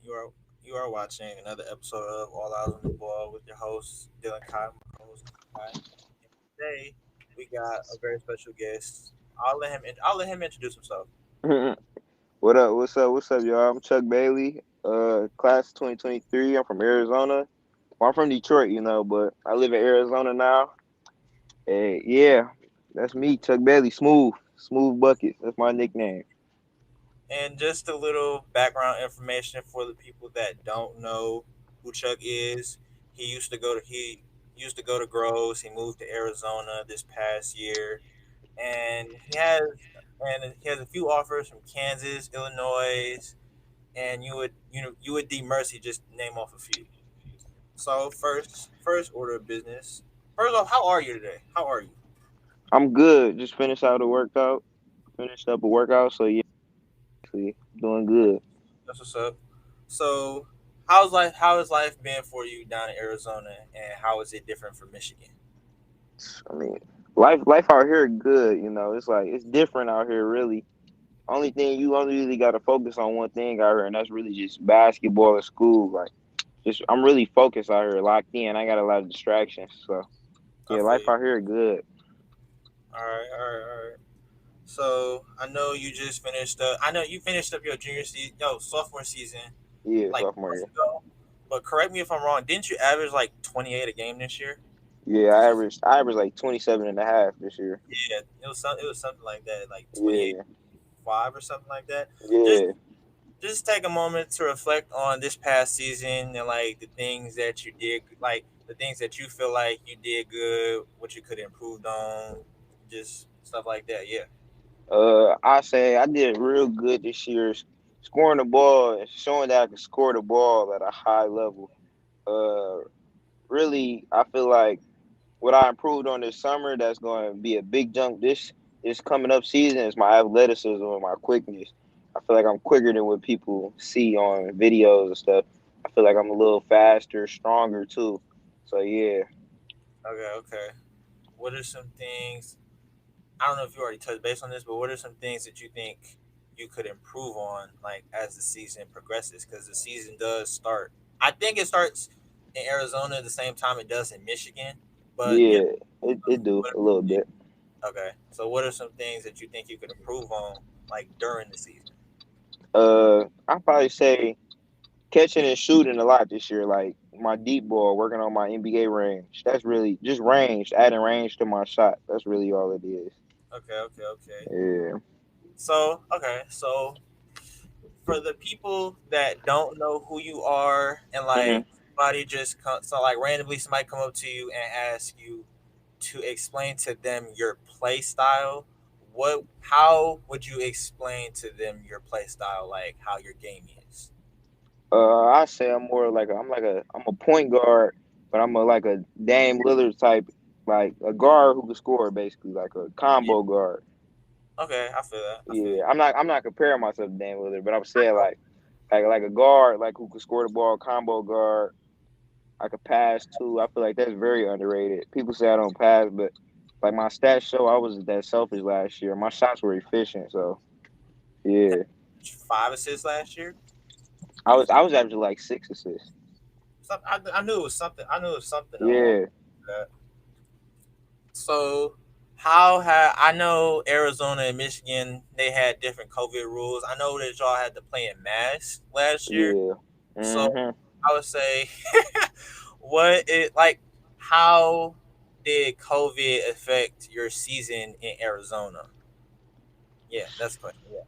You are watching another episode of All Out on the Ball with your host Dylan Kai, my co-host Kai. And today we got a very special guest. I'll let him introduce himself. What up? What's up? What's up, y'all? I'm Chuck Bailey, class 2023. I'm from Arizona. Well, I'm from Detroit, but I live in Arizona now. And yeah, that's me, Chuck Bailey. Smooth bucket. That's my nickname. And just a little background information for the people that don't know who Chuck is. He used to go to Groves. He moved to Arizona this past year, and he has a few offers from Kansas, Illinois, and you would D Mercy just name off a few. So first order of business. First off, how are you today? How are you? I'm good. Just finished out a workout. Finished up a workout, so yeah, actually doing good. That's what's up. So how has life been for you down in Arizona, and how is it different from Michigan? I mean, life out here good. It's like it's different out here, really. Only thing you only really got to focus on one thing out here, and that's really just basketball at school. Like, just I'm really focused out here, locked in. I got a lot of distractions, so I yeah, feel life you. out here good. All right. So I know you just finished up. I know you finished up your sophomore season Yeah, like sophomore months year. ago. But correct me if I'm wrong. Didn't you average like 28 a game this year? Yeah, I averaged like 27 and a half this year. Yeah, it was something like that, like 28 Yeah, 5 or something like that. Just yeah. just take a moment to reflect on this past season and like the things that you did, like the things that you feel like you did good, what you could have improved on, just stuff like that. Yeah. I say I did real good this year, scoring the ball and showing that I could score the ball at a high level. Uh, Really, I feel like what I improved on this summer that's going to be a big jump this coming up season is my athleticism and my quickness. I feel like I'm quicker than what people see on videos and stuff. I feel like I'm a little faster, stronger too. So yeah. Okay. What are some things? I don't know if you already touched base on this, but what are some things that you think you could improve on, like as the season progresses? Because the season does start. I think it starts in Arizona at the same time it does in Michigan. But Yeah, it do what a little are, bit. okay. So what are some things that you think you could improve on, like during the season? I probably say catching and shooting a lot this year. Like my deep ball, working on my NBA range. That's really just range, adding range to my shot. That's really all it is. Okay. Yeah. So for the people that don't know who you are, and hmm like randomly somebody come up to you and ask you to explain to them your play style, how would you explain to them your play style, like how your game is? I say I'm a point guard, but I'm like a Dame Lillard type, like a guard who can score basically, like a Yeah. combo guard. Okay, I feel that. I feel Yeah, you. I'm not comparing myself to Dame Lillard, but I'm saying like a guard like who can score the ball, combo guard. I could pass too. I feel like that's very underrated. People say I don't pass, but like my stats show, I was that selfish last year. My shots were efficient, so Had yeah, 5 assists last year. I was averaging like 6 assists. I knew it was something. I knew it was something along Yeah. that. So, how had I know Arizona and Michigan, they had different COVID rules. I know that y'all had to play in masks last year. Yeah. So Mhm. I would say, what it like? How did COVID affect your season in Arizona? Yeah, that's the question. Yeah.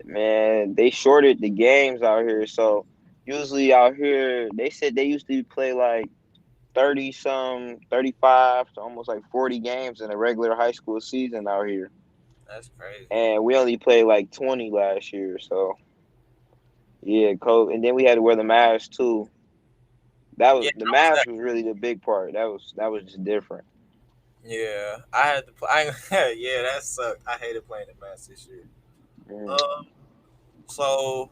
Man, they shorted the games out here, so usually out here they said they used to play like 35 to almost like 40 games in a regular high school season out here. That's crazy. And we only played like 20 last year, so yeah, COVID. And then we had to wear the mask too. That was Yeah, the how was mask that? was really the big part. That was just different. Yeah, I had to play. Yeah, that sucked. I hated playing the Mets this year. Mm. Um, so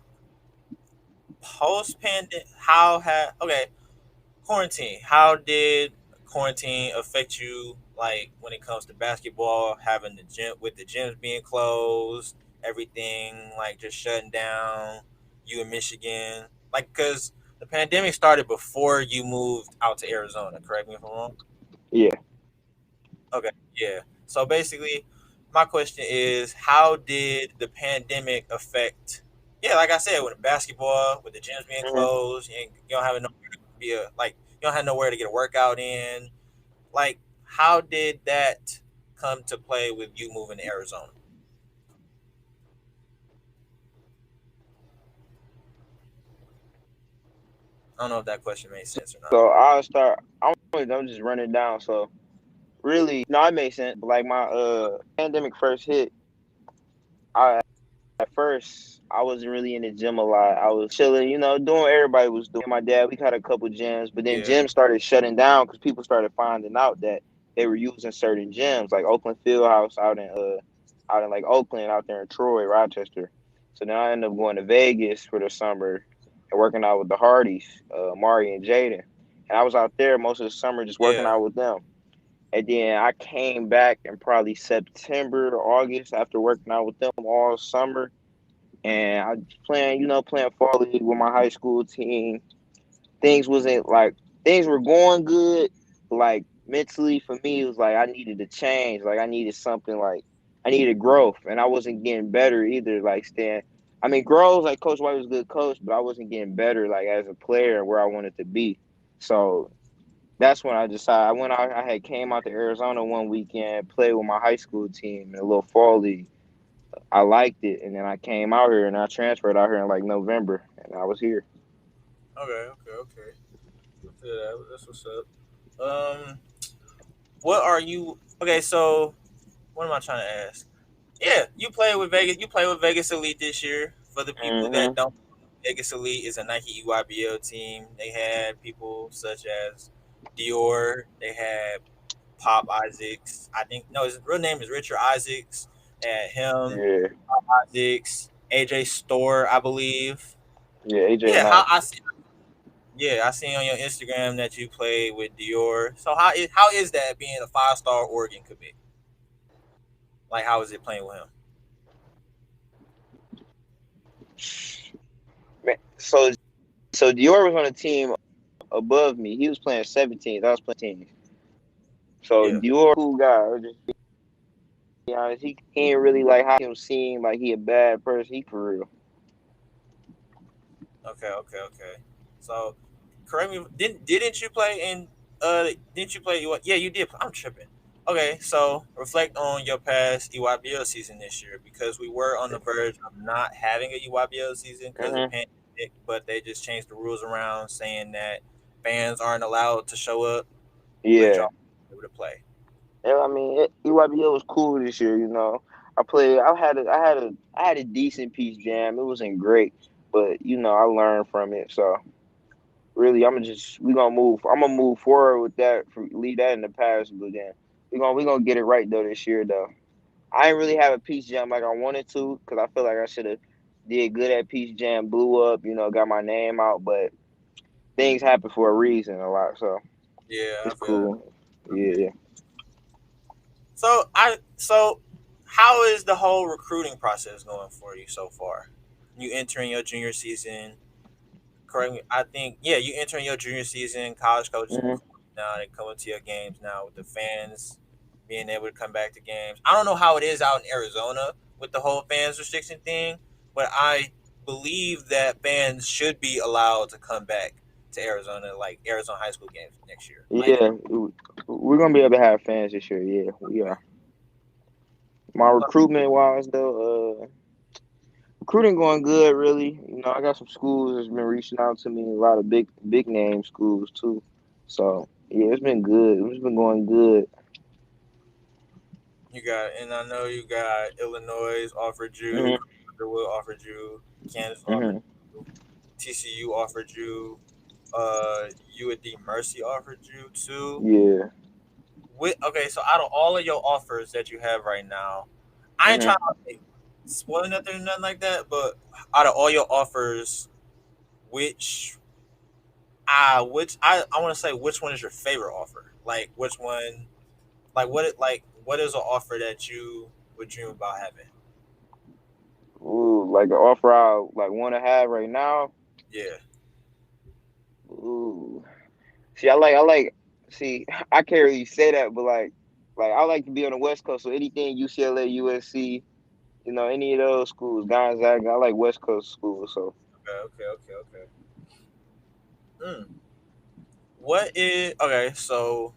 post pandemic, how had okay quarantine? How did quarantine affect you? Like when it comes to basketball, having the gyms being closed, everything like just shutting down. you in Michigan? Like, cause the pandemic started before you moved out to Arizona. Correct me if I'm wrong. Yeah. Okay, yeah. So basically, my question is, how did the pandemic affect? Yeah, like I said, with the basketball, with the gyms being Hmm. closed, and you don't have nowhere to be a like, you don't have nowhere to get a workout in. Like, how did that come to play with you moving to Arizona? I don't know if that question made sense or not. So I'll start. I'm just running down. So really, no, it makes sense. But like my pandemic first hit, I at first I wasn't really in the gym a lot. I was chilling, doing what everybody was doing. My dad, we had a couple gyms, but then Yeah, gyms started shutting down because people started finding out that they were using certain gyms, like Oakland Fieldhouse out in like Oakland, out there in Troy, Rochester. So then I ended up going to Vegas for the summer and working out with the Hardys, Mari and Jaden. And I was out there most of the summer just working yeah, out with them. And then I came back in probably September or August after working out with them all summer, and I was playing, playing fall league with my high school team. Things wasn't like things were going good. Like mentally for me, it was like I needed to change. Like I needed something. Like I needed growth, and I wasn't getting better either. Like staying, I mean, growth. Like Coach White was a good coach, but I wasn't getting better. Like as a player, where I wanted to be. So that's when I decided. I went out. I had came out to Arizona one weekend, played with my high school team in a little fall league. I liked it, and then I came out here and I transferred out here in like November, and I was here. okay, okay, okay. Yeah, that's what's up. What are you? Okay, so what am I trying to ask? Yeah, you play with Vegas. You play with Vegas Elite this year. For the people that Hmm. don't, Vegas Elite is a Nike EYBL team. They had people such as Dior. They had Pop Isaacs. I think no, his real name is Richard Isaacs. They had him, Yeah, Pop Isaacs, AJ Store, I believe. yeah. AJ Yeah, how nice. I see. Yeah, I seen on your Instagram that you played with Dior. So how is that being a 5-star Oregon commit? Like, how is it playing with him? Man, so Dior was on a team above me. He was playing 17th. I was playing 18th. So Yeah. Dior, cool guy. I'll just be honest. He ain't really like how him seem like he a bad person. He for real. Okay. Okay. Okay. So, correct me. Didn't you play in? Didn't you play? Yeah, you did. I'm tripping. Okay, so reflect on your past EYBL season this year because we were on the verge of not having a EYBL season because of Hmm. pandemic, but they just changed the rules around saying that fans aren't allowed to show up, but Yeah. y'all able to play. Yeah, I mean, EYBL was cool this year. I played. I had a decent piece jam. It wasn't great, but I learned from it. So really, I'm gonna move forward with that. Leave that in the past, but then we gonna get it right though this year though. I didn't really have a piece jam like I wanted to because I feel like I should have did good at piece jam, blew up, got my name out, but things happen for a reason a lot, so Yeah, I it's feel that. cool. Yeah. So how is the whole recruiting process going for you so far? You entering your junior season, correct me. I think yeah, you entering your junior season. College coaches are Hmm. calling now. They coming to your games now with the fans being able to come back to games. I don't know how it is out in Arizona with the whole fans restriction thing, but I believe that fans should be allowed to come back to Arizona, like Arizona high school games next year. Like, Yeah, we're gonna be able to have fans this year. Yeah, we are. My recruitment wise though, recruiting going good. Really, I got some schools that's been reaching out to me. A lot of big name schools too. So yeah, it's been good. It's been going good. you got, and I know you got Illinois offered you, Hmm. Underwood offered you, Kansas offered Hmm. you, TCU offered you, UAD Mercy offered you too. Yeah. Okay, so out of all of your offers that you have right now, I ain't Hmm. trying to like, spoil nothing or nothing like that, but out of all your offers, which I want to say which one is your favorite offer? Like which one? Like what is an offer that you would dream about having? like an offer I like want to have right now. Yeah. Ooh, see, I like. See, I can't really say that, but like I like to be on the West Coast. So anything UCLA, USC, any of those schools, Gonzaga. I like West Coast schools. So Okay. Okay. Okay. Okay. Mm. What is okay? So,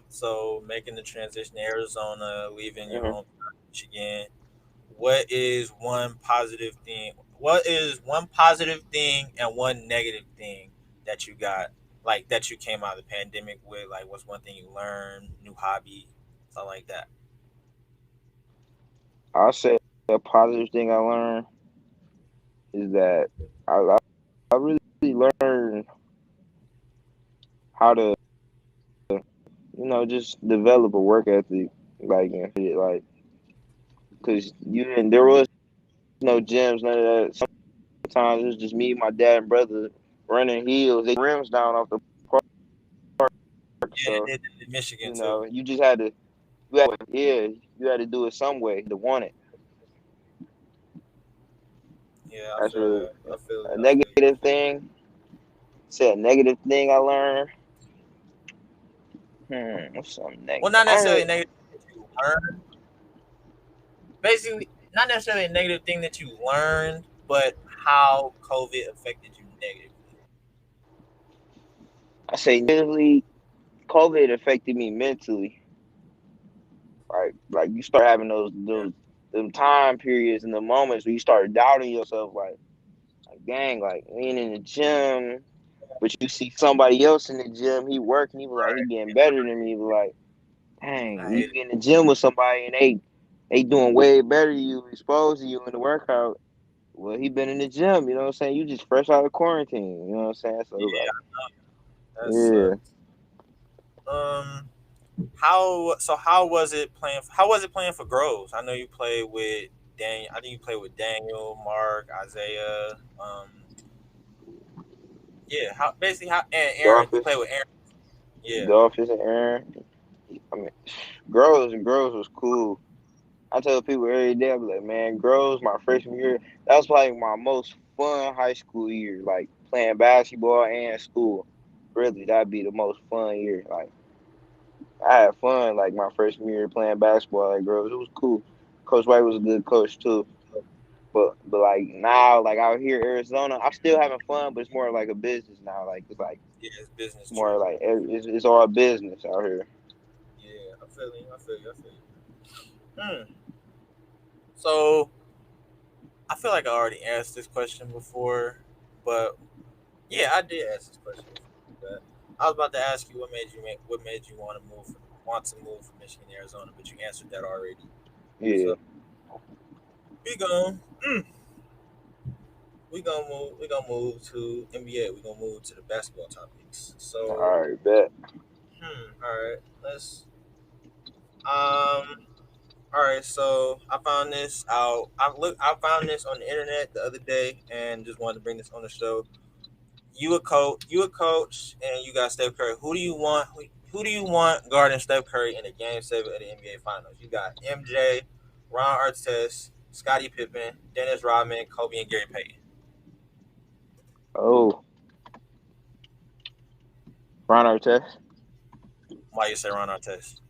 so making the transition to Arizona, leaving your mhm. home, Michigan. What is one positive thing? What is one positive thing and one negative thing that you got, like that you came out of the pandemic with? Like, what's one thing you learned, new hobby, something like that? I'll say a positive thing I learned is that I really learned how to just develop a work ethic, like and shit, like because you and there was no gyms, none of that. Sometimes it was just me, my dad, and brother running heels. They rims down off the park, Yeah, so they did it in Michigan too. you just had to, yeah, you had to do it some way to want it. Yeah, I That's feel really that. I feel it. a I feel negative thing. Say a negative thing I learned. What's something Well, negative? not I don't necessarily really. a negative thing that you learned. Basically, not necessarily a negative thing that you learned, but how COVID affected you negatively. I say negatively. COVID affected me mentally. Like you start having Yeah. those them time periods and the moments where you start doubting yourself. Like dang, like being in the gym, but you see somebody else in the gym. He working. He was like he Right. getting better than me. He was like, dang, I you hate it. get in the gym with somebody and they doing way better than you, exposed to you in the workout. Well, he been in the gym. You know what I'm saying? You just fresh out of quarantine. You know what I'm saying? So like, Yeah, that yeah. sucks. Um, how was it playing? How was it playing for Groves? I know you played with Daniel. I think you played with Daniel, Mark, Isaiah. Yeah. How basically how and Aaron? You played Dolphins, with Aaron. Yeah. Dolphins and Aaron. I mean, Groves was cool. I tell people every day, I'm like, man, Groves, my freshman year, that was probably my most fun high school year. Like playing basketball and school. Really, that'd be the most fun year. Like I had fun like my freshman year playing basketball at Groves. It was cool. Coach White was a good coach too. But like now, like out here Arizona, I'm still having fun, but it's more like a business now. Like Yeah, it's business it's more true. like it's all business out here. Yeah, I feel you. I feel you. I feel you. So I feel like I already asked this question before, but yeah, I did ask this question before. But I was about to ask you what made you want to move from Michigan to Arizona, but you answered that already. Yeah. So we going we gonna move to NBA. We gonna move to the basketball topics. All So right, bet. all right, let's all right. So I found this out. I found this on the internet the other day, and just wanted to bring this on the show. You a coach, and you got Steph Curry. Who do you want? Who do you want guarding Steph Curry in the Game 7 of the NBA Finals? You got MJ, Ron Artest, Scottie Pippen, Dennis Rodman, Kobe, and Gary Payton. Oh, Ron Artest. Why you say Ron Artest?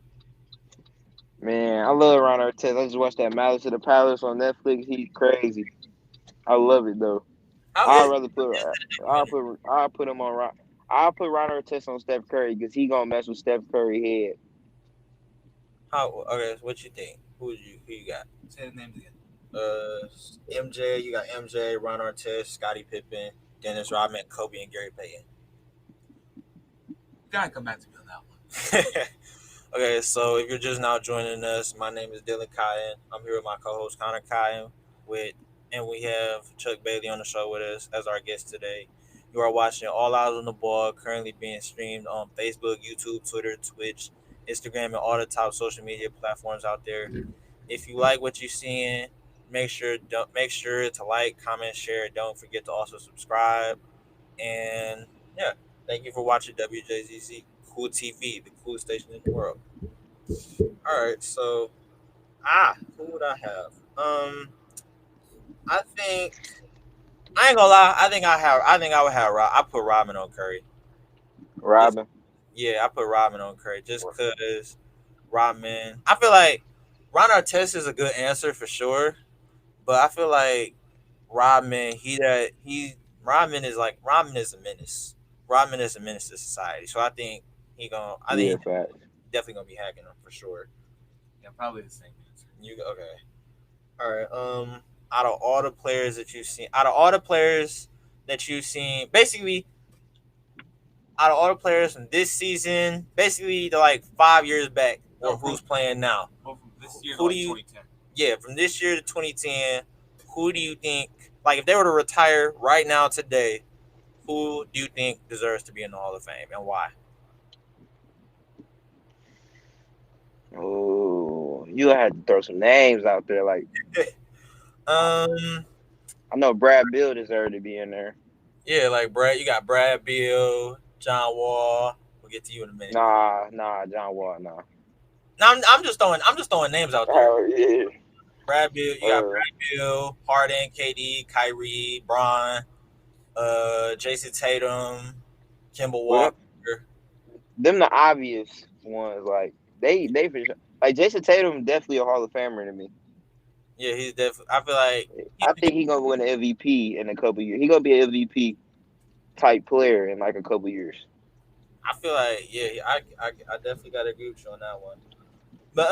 Man, I love Ron Artest. I just watched that Malice of the Palace on Netflix. He's crazy. I love it though. How I'd is rather put is the I'll documentary? put him on Ron. I'll put Ron Artest on Steph Curry because he gonna mess with Steph Curry head. How okay? What you think? Who you got? Say the names again. MJ. You got MJ, Ron Artest, Scottie Pippen, Dennis Rodman, Kobe, and Gary Payton. You gotta come back to me on that one. Okay, so if you're just now joining us, my name is Dylan Kyan. I'm here with my co-host Connor Kyan, and we have Chuck Bailey on the show with us as our guest today. You are watching All Out on the Ball, currently being streamed on Facebook, YouTube, Twitter, Twitch, Instagram, and all the top social media platforms out there. If you like what you're seeing, make sure to like, comment, share. Don't forget to also subscribe. And yeah, thank you for watching WJZZ Cool TV, the coolest station in the world. All right, so who would I have? I think I ain't gonna lie. I think I would have. I put Rodman on Curry. Just Robin. yeah, I put Rodman on Curry just because Rodman. I feel like Ron Artest is a good answer for sure, but I feel like Rodman. Rodman is a menace. Rodman is a menace to society. So I think he gonna. I think Yeah, he facts. definitely gonna be hacking him for sure. Yeah, probably the same answer. You okay? All right. Out of all the players that you've seen, out of all the players that you've seen, basically, out of all the players from this season, basically the like 5 years back, or who's playing now? Well, from this year to Who do like you? 2010. Yeah, from this year to 2010, who do you think? Like, if they were to retire right now today, who do you think deserves to be in the Hall of Fame and why? Oh, you had to throw some names out there. Like um, I know Brad Bill deserved to be in there. yeah, like Brad, you got Brad Beal, John Wall. We'll get to you in a minute. Nah, John Wall, nah. Now I'm just throwing names out there. Oh yeah. Brad Beal, you got Uh, Brad Beal, Harden, KD, Kyrie, Braun, Jason Tatum, Kimball well, Walker. them the obvious ones. Like they for sure. Like Jason Tatum definitely a Hall of Famer to me. Yeah, he's definitely. I feel like I think he gonna win an MVP in a couple years. He gonna be an MVP type player in like a couple years. I feel like yeah, I definitely got to agree with you on that one. But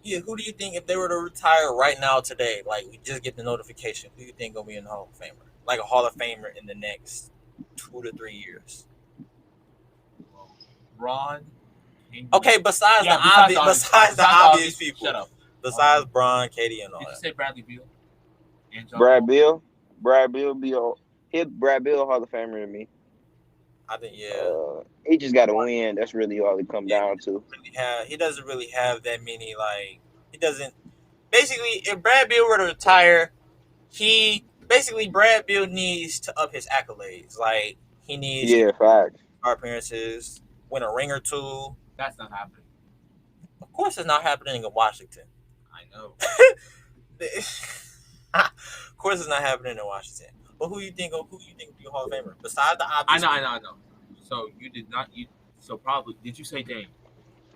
yeah, who do you think if they were to retire right now today? Like we just get the notification. Who do you think gonna be in the Hall of Famer? Like a Hall of Famer in the next 2 to 3 years? Well, Ron. Okay, besides Yeah, the obvious, besides the obvious people. Shut up. Besides Braun, Katie, and all Did you that. say Bradley Beal? And John Brad Wall? Bill, Brad Bill be a Brad Bill Hall of Famer to me. I think yeah. He just got to win. That's really all it come Yeah, down to. he doesn't really have that many like he doesn't basically if Brad Beal were to retire, he basically Brad Beal needs to up his accolades. Like he needs Yeah, facts. appearances, win a ring or two. That's not happening. Of course, it's not happening in Washington. I know. Of course, it's not happening in Washington. But who you think? Who you think will be a Hall of Famer besides the obvious? I know. So you did not. So probably did you say Dame?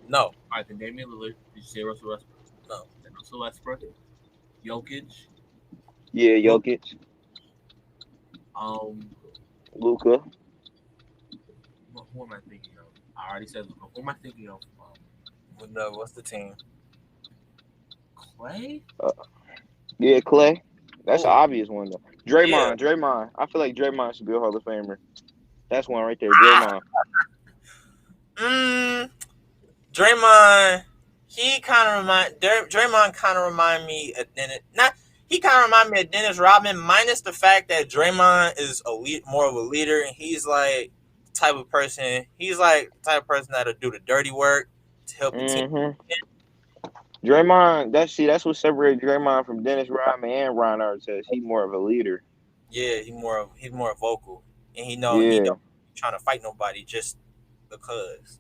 No, All right, then Damian Lillard. Did you say Russell Westbrook? no. Then Russell Westbrook. Jokic. Yeah, Luka. Jokic, Um. Luca. Who am I thinking of? I already said Luka. Who am I thinking of? No, what's the team? Clay. Yeah, Clay. That's Oh, an obvious one though. yeah. Draymond. I feel like Draymond should be a Hall of Famer. That's one right there. Draymond. Mm, Draymond. Draymond kind of remind me of Dennis. Not he kind of remind me of Dennis Rodman, minus the fact that Draymond is more of a leader, and he's like the type of person. He's like the type of person that'll do the dirty work to help the team. Mm-hmm. Draymond. That's what separates Draymond from Dennis Rodman and Ron Artest. He more of a leader. Yeah, he's more vocal, and he Yeah. don't trying to fight nobody just because.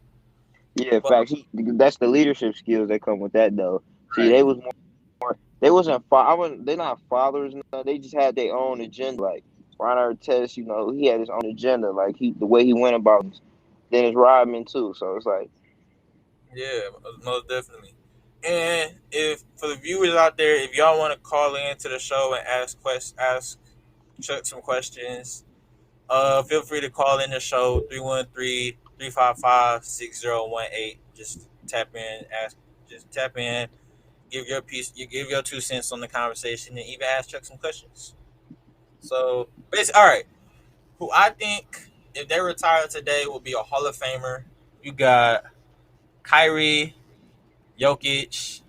Yeah, in But fact, that's the leadership skills that come with that though. See, right, they wasn't I wasn't they not fathers. No, they just had their own agenda. Like Ron Artest, he had his own agenda. Like the way he went about it. Dennis Rodman too. So it's like, yeah, most definitely. And if for the viewers out there, if y'all want to call in to the show and ask Chuck some questions, feel free to call in the show 313-355-6018. Just tap in, give your piece, you give your 2 cents on the conversation, and even ask Chuck some questions. So basically, all right, who I think if they retire today will be a Hall of Famer. You got Kyrie, Jokic.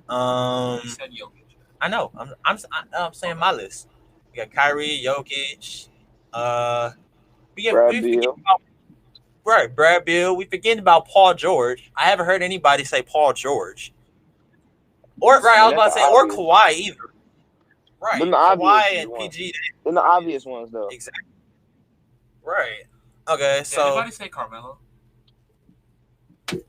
You said Jokic. I know. I'm saying my list. We got Kyrie, Jokic. Brad We forget Beal. about right Brad Beal. We forget about Paul George. I haven't heard anybody say Paul George. Or right, I I mean, was that's about the to say or obvious. Kawhi either. Them Right, the obvious Kawhi and ones. PG. Them the obvious ones though. Exactly. Right. Okay, Did so anybody say Carmelo?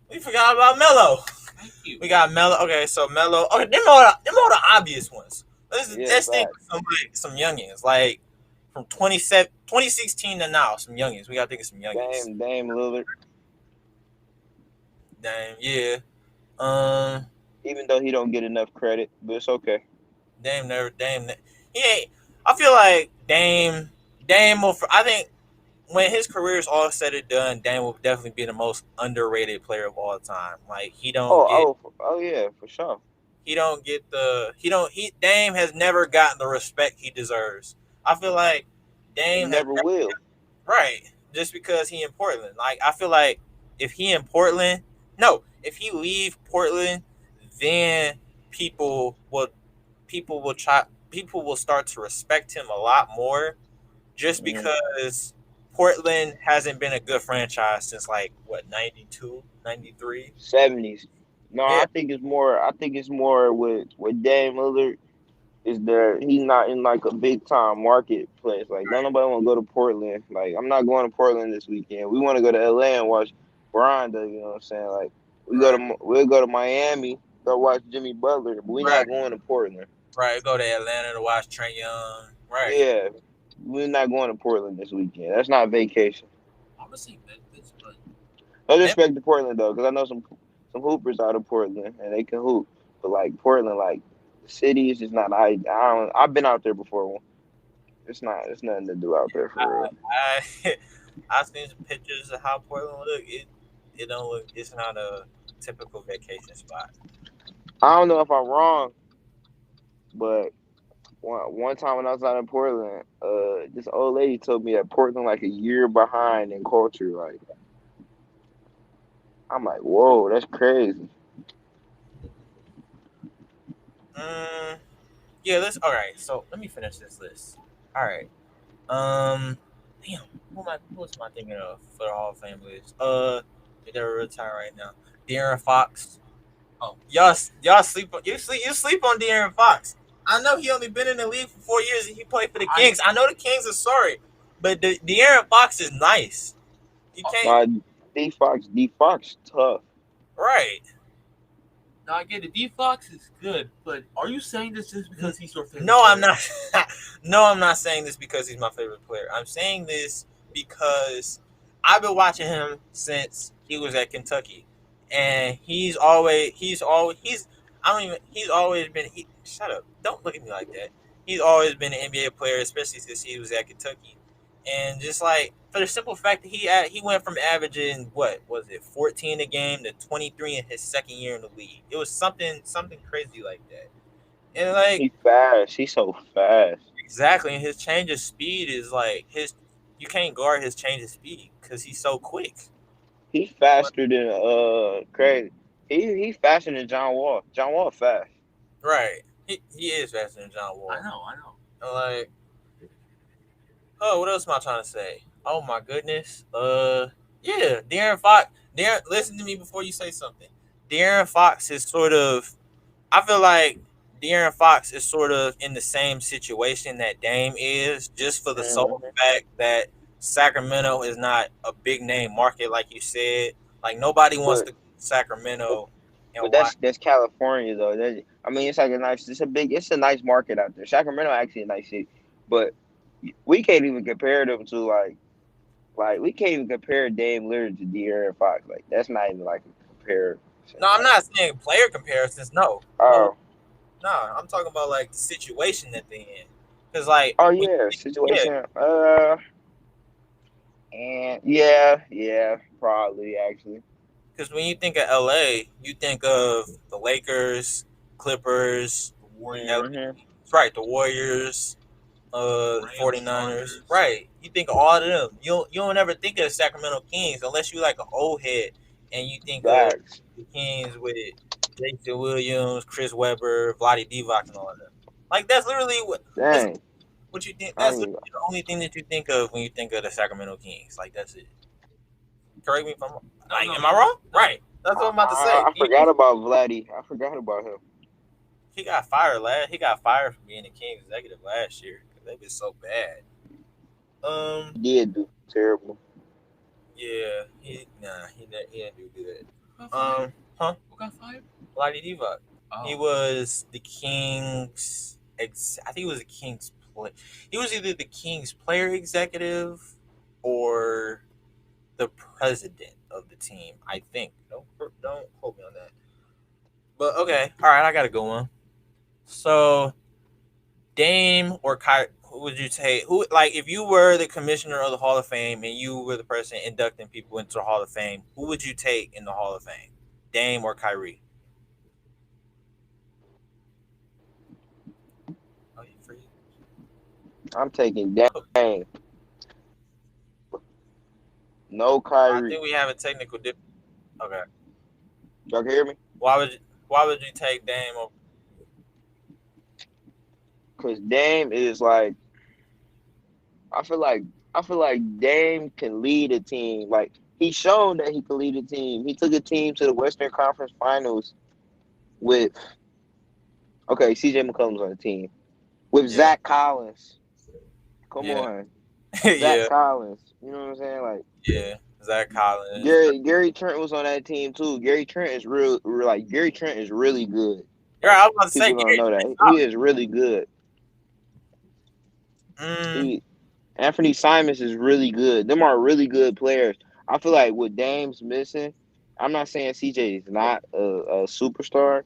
we forgot about Melo. Thank you. We got Melo. Okay, so Melo. Okay, them all the obvious ones. Yeah, Let's think fact. of some youngins like from 2016 to now. Some youngins. We gotta think of some youngins. Dame Lillard. Damn, yeah. Um, Even though he don't get enough credit, but it's okay. Dame never. He ain't. I feel like Dame will. I think when his career is all said and done, Dame will definitely be the most underrated player of all time. Like Oh yeah, for sure. he don't he Dame has never gotten the respect he deserves. I feel like And Dame has never will. right just because he in Portland. Like I feel like if he in Portland, no, if he leave Portland, then people will people will start to respect him a lot more just Mm. because Portland hasn't been a good franchise since like what 92, 93. 70s. No, Yeah, I think it's more with Dame Lillard is that he's not in like a big time marketplace. Like don't nobody want to go to Portland. Like I'm not going to Portland this weekend. We want to go to LA and watch Bronda. You know what I'm saying? Like right, we'll go to Miami, go watch Jimmy Butler. But we right, not going to Portland. right. Go to Atlanta to watch Trey Young. Right, Yeah, we're not going to Portland this weekend. That's not vacation. I'm gonna say Memphis, but No Mem- disrespect to Portland though, because I know some hoopers out of Portland and they can hoop. But like Portland, like the city is just not. I don't. I've been out there before. It's not. It's nothing to do out there for real. I I've seen some pictures of how Portland look. It don't look. It's not a typical vacation spot. I don't know if I'm wrong, but one time when I was out in Portland, this old lady told me that Portland like a year behind in culture. Like I'm like, whoa, that's crazy. Mm, yeah. Let's. All right. So let me finish this list. All right. Um, damn, who was I thinking of for the Hall of Fame list? They're retired right now. De'Aaron Fox. Oh, y'all you sleep on De'Aaron Fox. I know he only been in the league for 4 years and he played for the I Kings. I know the Kings are sorry, but De'Aaron Fox is nice. You can't My D Fox tough. right. now I get it. D Fox is good, but are you saying this just because he's your favorite No, I'm player? not. No, I'm not saying this because he's my favorite player. I'm saying this because I've been watching him since he was at Kentucky, and he's I don't even he's always been. Shut up! Don't look at me like that. He's always been an NBA player, especially since he was at Kentucky, and just like for the simple fact that he went from averaging what was it 14 a game to 23 in his second year in the league. It was something crazy like that. And like He fast. He's so fast. exactly, and his change of speed is like his. You can't guard his change of speed because he's so quick. He faster than crazy. He faster than John Wall. John Wall fast. Right, he is faster than John I Wall. know, I know. And like, oh, what else am I trying to say? Oh my goodness. Yeah, De'Aaron Fox. Listen to me before you say something. De'Aaron Fox is sort of. I feel like De'Aaron Fox is sort of in the same situation that Dame is, just for the sole Mhm. fact that Sacramento is not a big name market, like you said. Like nobody wants But to go to Sacramento and but watch. that's California though. I mean, it's like a nice. It's a nice market out there. Sacramento actually a nice city, but we can't even compare them to like we can't even compare Dame Lillard to De'Aaron Fox. Like that's not even like a comparison. No, I'm Like not saying player comparisons. No, no, oh no. I'm talking about like the situation that they're in. Because like oh when yeah, yeah, situation. And yeah, probably actually. because when you think of LA, you think of the Lakers, Clippers, The Warriors, L- Hmm. right, the Warriors, the Rams, 49ers. Chargers. Right. You think of all of them. You don't ever think of the Sacramento Kings unless you like an old head and you think of Facts. the Kings with Jason Williams, Chris Webber, Vlade Divac, and all of them. Like that's Dang. what you think. I That's mean, literally the only thing that you think of when you think of the Sacramento Kings. Like that's it. Correct me if I'm wrong. No, Like, no, am I you're wrong? no. Right. That's what I'm about to say. I forgot about Vladdy. I forgot about him. He got fired last. He got fired from being the Kings executive last year because they been so bad. Um. He did do terrible. Yeah. He didn't do good. Who got fired? Huh? Who got fired? Vlade Divac. He Oh, was the Kings. I think he was the Kings play. He was either the Kings player executive or the president of the team. I think. Don't hold me on that. But okay, all right, I got a good one. So Dame or Kyrie, who would you take? Who like if you were the commissioner of the Hall of Fame and you were the person inducting people into the Hall of Fame, who would you take in the Hall of Fame? Dame or Kyrie? Oh, you free? I'm taking Dame. No I Kyrie. think we have a technical dip. Okay. Y'all can hear me? Why would you, why would you take Dame over? Cause Dame is like I feel like I feel like Dame can lead a team. Like he's shown that he can lead a team. He took a team to the Western Conference Finals with CJ McCollum's on the team. With Yeah. Zach Collins. Come Yeah. on. Zach Yeah. Collins. You know what I'm saying? Like Yeah. Zach Collins. Gary Trent was on that team too. Gary Trent is Gary Trent is really good. Yeah, Like I was about to say people don't Gary know Trent that. He solid. is really good. Mm, He Anthony Simons is really good. Them are really good players. I feel like what Dame's missing, I'm not saying CJ is not a superstar,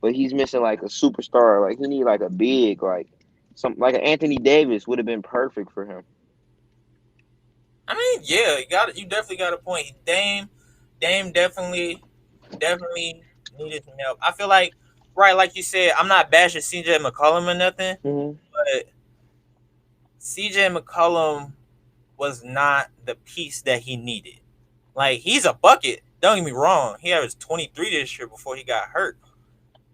but he's missing like a superstar. Like he need like a big like an Anthony Davis would have been perfect for him. I mean, yeah, you definitely got a point. Dame definitely needed some help. I feel like, right, like you said, I'm not bashing CJ McCollum or nothing, Mm-hmm. but CJ McCollum was not the piece that he needed. Like he's a bucket. Don't get me wrong. He averaged 23 this year before he got hurt.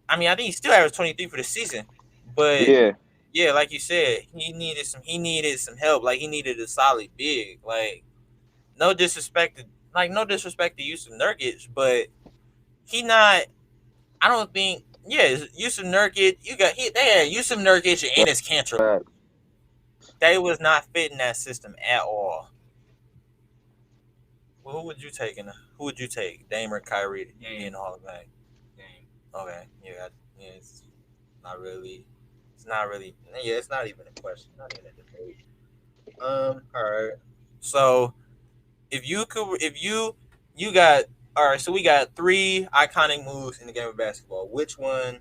I mean, I think he still averaged 23 for the season, but Yeah. yeah, like you said, he needed some help. Like he needed a solid big. Like no disrespect to no disrespect to Yusuf Nurkic, but he not. I don't think. Yeah, Yusuf Nurkic. They had Yusuf Nurkic and Enes Kanter. They was not fitting that system at all. Well, who would you take, Dame or Kyrie, to be in Game. the Hall of Fame? Game. Okay, yeah, not really. It's not really. Yeah, it's not even a question. Not even a debate. All right. So if you got all right. So we got three iconic moves in the game of basketball. Which one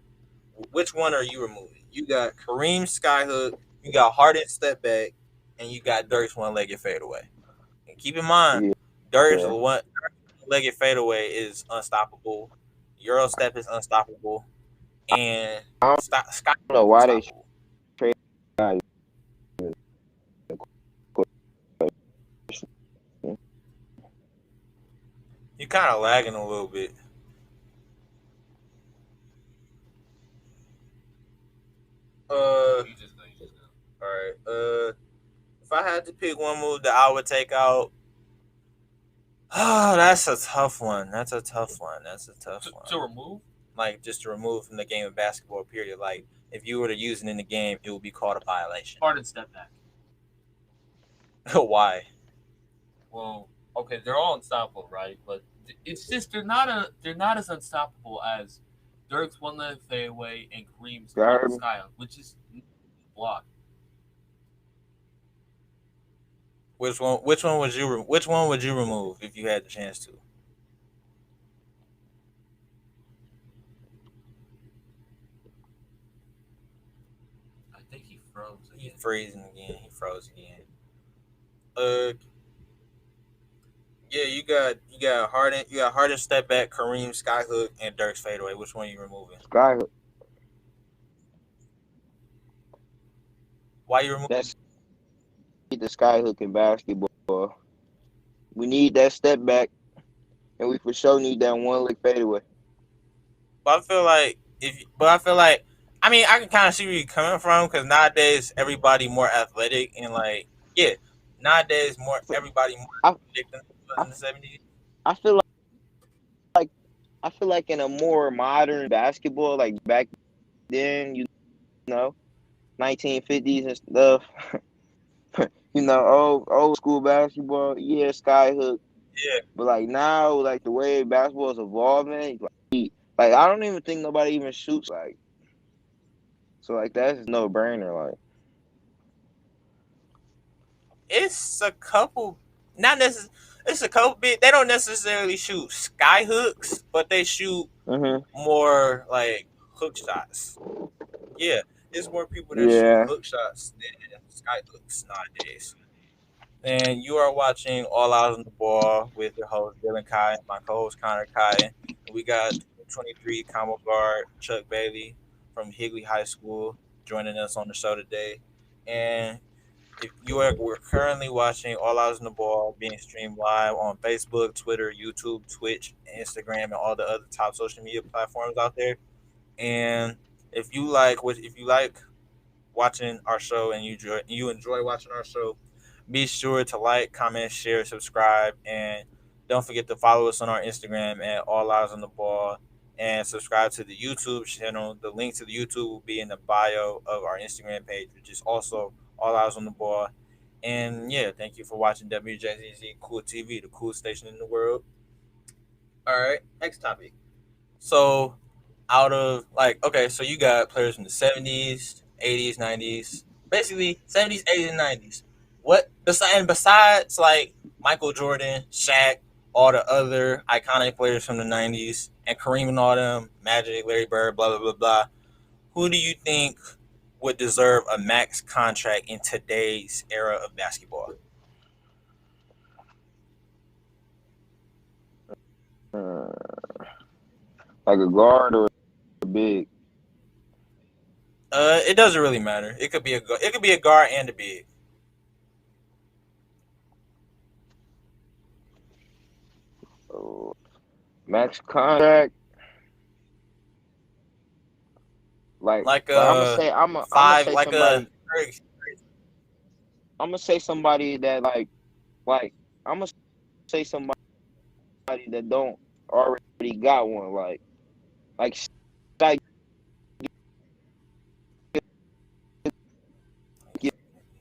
are you removing? You got Kareem skyhook, you got Harden step back, and you got Dirk's one-legged fadeaway. And keep in mind, Yeah. Dirk's one-legged fadeaway is unstoppable. Euro step is unstoppable, and I Sky don't know is why they unstoppable. trade guys. You kind of lagging a little bit. You just go. You just go. All right. If I had to pick one move that I would take out, oh, that's a tough one. That's a tough one. That's a tough one. To remove Like just to remove from the game of basketball. Period. Like if you were to use it in the game, it would be called a violation. Harden step back. Why? Well, okay, they're all unstoppable, right? But it's just they're not as unstoppable as Dirk's one leg fadeaway and Kareem's Y'all heard me? sky, which is blocked. Which one would you remove if you had the chance to? I think he froze He again. freezing again. He froze again. Uh, yeah, you got Harden step back, Kareem skyhook, and Dirk's fadeaway. Which one are you removing? Skyhook. Why you removing? That's the skyhook in basketball. We need that step back, and we for sure need that one leg fadeaway. But I feel like, I mean, I can kind of see where you're coming from because nowadays everybody more athletic and like, yeah, nowadays more everybody more I athletic than it was I, in the '70s. I feel like I feel like in a more modern basketball, like back then, know, 1950s and stuff. Old school basketball. Yeah, skyhook. Yeah, But like now, like the way basketball is evolving, like I don't even think nobody even shoots like. So like that's no brainer. Like, It's a couple, not necessarily. It's a couple bit. They don't necessarily shoot sky hooks, but they shoot hmm more like hook shots. Yeah, there's more people that shoot yeah, hook shots than sky hooks nowadays. And you are watching All Out on the Ball with your host Dylan Kai and my co-host Connor Kai. And we got 23 combo guard Chuck Bailey from Higley High School joining us on the show today. And if you are we're currently watching All Out on the Ball being streamed live on Facebook, Twitter, YouTube, Twitch, Instagram, and all the other top social media platforms out there. And if you like watching our show and you enjoy watching our show, be sure to like, comment, share, subscribe, and don't forget to follow us on our Instagram at All Eyes on the Ball and subscribe to the YouTube channel. The link to the YouTube will be in the bio of our Instagram page, which is also All Eyes on the Ball. And yeah, thank you for watching WJZZ Cool TV, the coolest station in the world. All right, next topic. So, out of like, okay, so you got players from the 70s, 80s, 90s, basically 70s, 80s, and 90s. Besides like Michael Jordan, Shaq, all the other iconic players from the 90s, and Kareem and all them, Magic, Larry Bird, blah, blah, blah, blah, who do you think would deserve a max contract in today's era of basketball? uh, like a guard or a big. It doesn't really matter. It could be a guard and a big. Uh, Max contract. Like Like a I'm gonna five, say like a somebody. I'm gonna say somebody that like I'm gonna say somebody that don't already got one. Like Shaq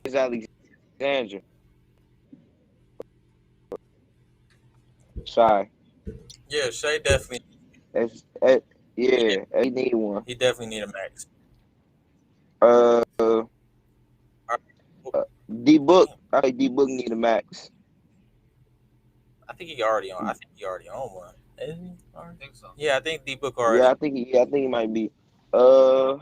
is Alexander. Shy. yeah, Shay definitely That's he, yeah. He need one. he definitely need a max. Uh, All right. D Book. I think D Book need a max. I think he already own one. Isn't he? I think so. Yeah, I think D Book Yeah, already I think he might be. Uh,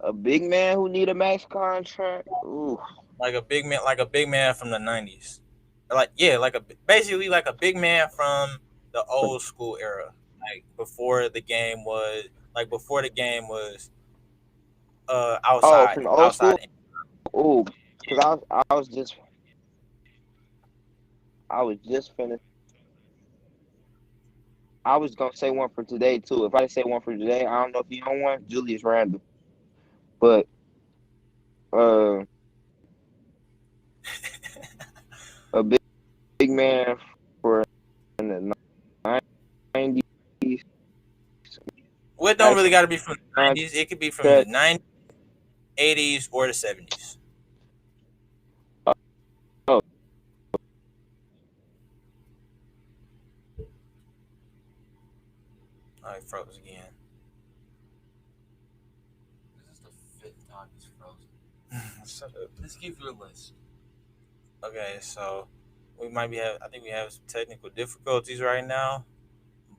a big man who need a max contract. Ooh. like a big man from the 90s. Like yeah, basically like a big man from the old school era. Like before the game was Oh, outside from the old outside. school. Ooh, because I was just finished. I was gonna say one for today too. If I say one for today, I don't know if you know one, Julius Randle. But uh, a big man for in the '90s Well, it don't max really got to be from the 90s. It could be from the contract. 90s, 80s, or the 70s. Oh, I froze again. This is the fifth time he's frozen. Shut up. Let's give you a list. Okay, so I think we have some technical difficulties right now,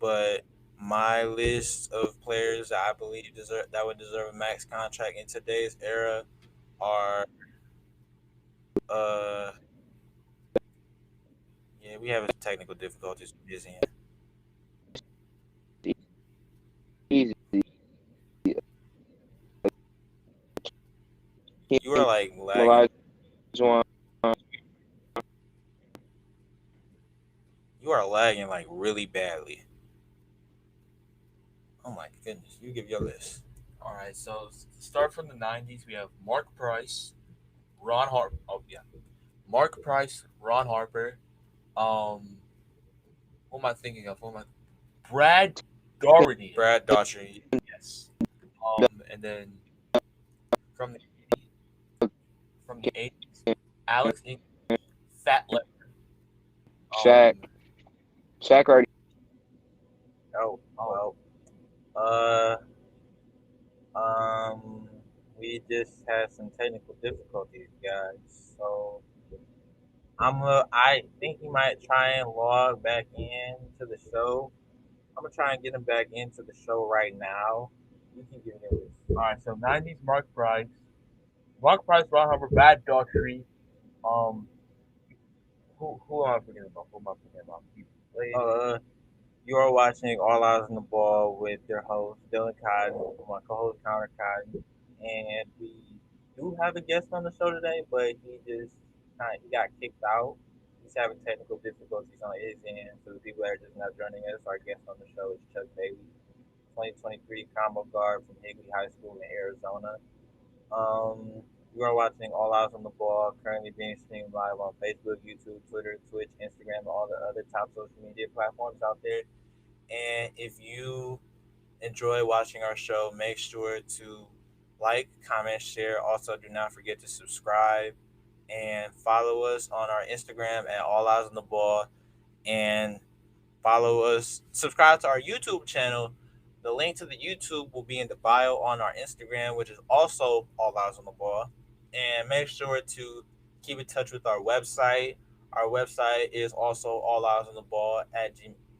but my list of players that I believe would deserve a max contract in today's era are uh yeah, we have technical difficulties with this end. easy. You are like lagging. Elijah one. You are lagging like really badly. Oh my goodness. You give your list. All right, so start from the '90s. We have Mark Price, Ron Harper. Oh yeah, Mark Price, Ron Harper. Who am I thinking of? Brad Daugherty. Brad Daugherty. Yes. And then from the from the '80s, Alex Ingram, Fat Leonard. Shaq. Shaq already. Oh, well. Uh Um, we just had some technical difficulties, guys. So I think he might try and log back in to the show. I'm gonna try and get him back into the show right now. You can give him this. All right, so 90s Mark Price. Mark Price, Ron Hubbard, Bad Daughtry. Um, who am I forgetting about? Who am I forgetting about? Uh, you are watching All Eyes on the Ball with your host Dylan Cotton, my co-host Connor Cotton, and we do have a guest on the show today, but he got kicked out. He's having technical difficulties on his end. So the people that are just not joining us, our guest on the show is Chuck Bailey, 2023 combo guard from Higley High School in Arizona. You are watching All Eyes on the Ball, currently being streamed live on Facebook, YouTube, Twitter, Twitch, Instagram, and all the other top social media platforms out there. And if you enjoy watching our show, make sure to like, comment, share. Also, do not forget to subscribe and follow us on our Instagram at All Eyes on the Ball. And follow us, subscribe to our YouTube channel. The link to the YouTube will be in the bio on our Instagram, which is also All Eyes on the Ball. And make sure to keep in touch with our website. Our website is also All Eyes on the Ball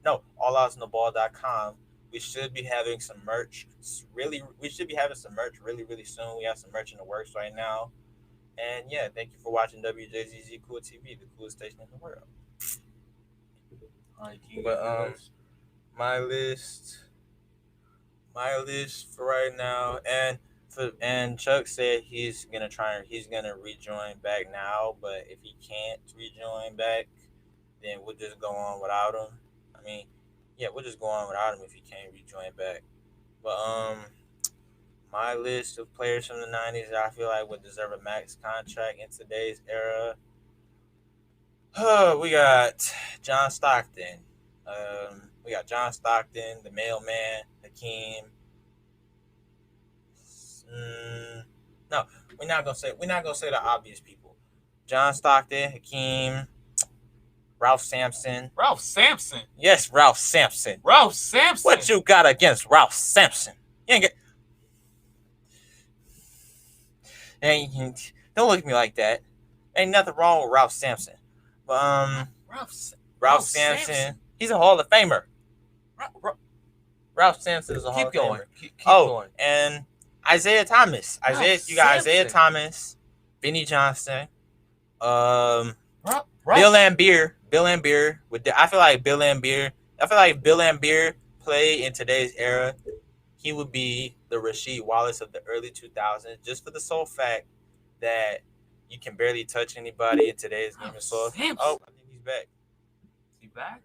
alleyesontheball.com. We should be having some merch. We should be having some merch really soon. We have some merch in the works right now. And yeah, thank you for watching Wjzz Cool TV, the coolest station in the world. All right, But my list for right now, and Chuck said he's gonna rejoin back now, but if he can't rejoin back, then we'll just go on without him. I mean, yeah, we'll just go on without him if he can't rejoin back. But my list of players from the '90s that I feel like would deserve a max contract in today's era. We got John Stockton. The mailman, Hakeem. No, we're not gonna say the obvious people. John Stockton, Hakeem, Ralph Sampson. Ralph Sampson. Yes, Ralph Sampson. Ralph Sampson. What you got against Ralph Sampson? You ain't get. Don't look at me like that. Ain't nothing wrong with Ralph Sampson. But Ralph Sampson. He's a Hall of Famer. Ralph Sampson is a Hall of Famer. Keep going. And Isaiah Thomas. You got Isaiah Thomas, Vinny Johnson, Bill Laimbeer. I feel like Bill Laimbeer play in today's era. He would be the Rasheed Wallace of the early 2000s, just for the sole fact that you can barely touch anybody in today's game of soft. Oh, I think he's back. Is he back?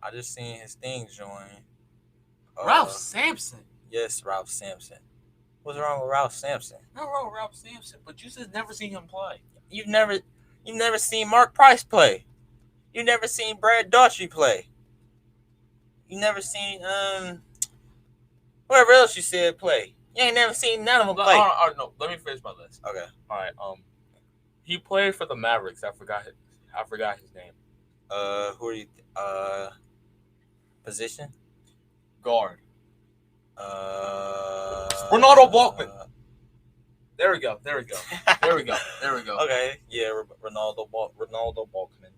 I just seen his thing join. Ralph Sampson. Yes, Ralph Sampson. What's wrong with Ralph Sampson? Nothing wrong with Ralph Sampson, but you just never seen him play. You've never seen Mark Price play. You've never seen Brad Daughtry play. You never seen whoever else you said play. You ain't never seen none of them play. No, let me finish my list. Okay. All right. He played for the Mavericks. I forgot his name. Who are you? Position? Guard. Ronaldo Balkman. There we go. Okay. Yeah, Ronaldo Balkman.